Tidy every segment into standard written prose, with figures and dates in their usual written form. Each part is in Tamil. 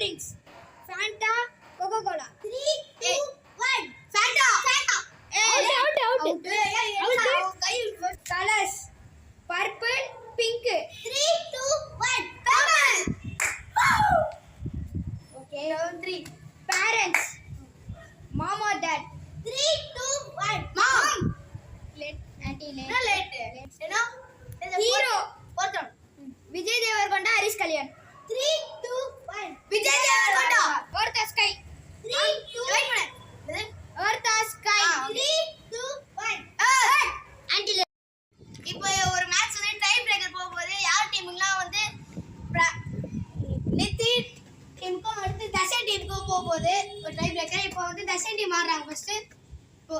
drinks. Fanta, Coca-Cola. 3, 2, 1. Fanta. Out. Colors. Purple, pink. 3, 2, 1. Purple. Okay. Round 3. Parents. Mom or dad? 3, 2, 1. Mom. Late. Auntie late. No late. Hero. Fourth one. Vijay Devarkonda, Harish Kalyan. 3, 2, 1. Vijay Devarkonda. Earth or sky? 3, 2, 1. Earth or sky? 3, 2, 1. Earth. Auntie late. இப்போ ஒரு மேட்ச் வந்து டை பிரேக்கர் போகும்போது யார் டீமுக்குலாம் வந்து நிதின் டீமுக்கும் அடுத்து தர்ஷன் டீமுக்கும் போகும்போது ஒரு டை பிரேக்கர். இப்போ வந்து தர்ஷன் டீம் ஆடுறாங்க ஃபர்ஸ்ட். இப்போ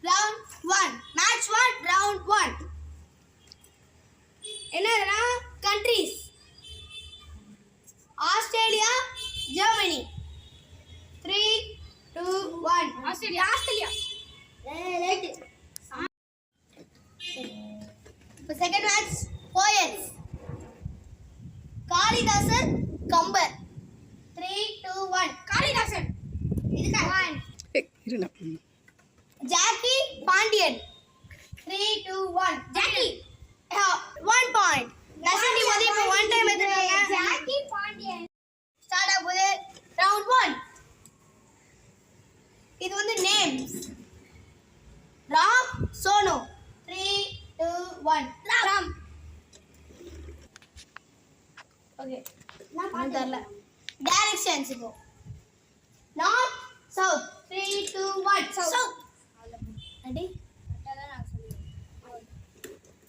ரவுண்ட் 1 மேட்ச் 1 ரவுண்ட் 1. என்னன்னா countries Australia Germany. 3, 2, 1. Australia. Right. இப்போ second match poets Kalidasan Kambar. 3, 2, 1. Kalidasan. இதுக்கு 1. ஜாக்கி பாண்டியன். 3, 2, 1. ஜாக்கி. 1 பாயிண்ட். தர்ஷன் டீம் வந்து இப்போ 1 டைம் எடுத்துட்டாங்க. ஜாக்கி பாண்டியன். ஸ்டார்ட் ஆகுது ரவுண்ட் 1. இது வந்து நேம்ஸ். ராம் சோனு. 3, 2, 1. ராம். ஓகே நான் தெரியல. டைரக்ஷன்ஸ் இப்போ நார்த் சவுத். 3, 2, 1. சவுத். அடி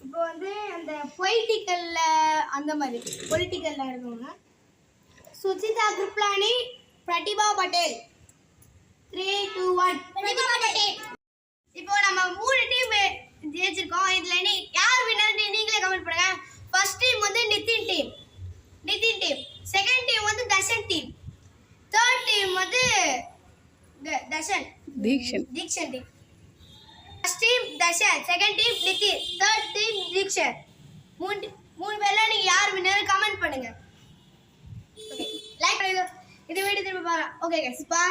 இப்போ வந்து அந்த பொலிட்டிக்கல்ல அந்த மாதிரி பொலிட்டிக்கல்ல இருக்கவங்க சுஜிதா கிருப்லானி, பிரதிபா பட்டேல். 3, 2, 1. பிரதிபா பட்டேல். இப்போ நம்ம 3 டீம் ஜெயிச்சிருக்கோம். இதுல யார் வின்னர் நீங்களே கமெண்ட் பண்ணுங்க. ஃபர்ஸ்ட் டீம் வந்து நிதின் டீம். செகண்ட் டீம் வந்து தர்ஷன் டீம். தேர்ட் டீம் வந்து Theekshan team. First team Darshan, second team Nitin, third team Theekshan. மூணு பேர்ல நீங்க யார் வின்னர் கமெண்ட் பண்ணுங்க. ஓகே லைக் பண்ணுங்க. இந்த வீடியோ திரும்ப பாருங்க. Okay guys by.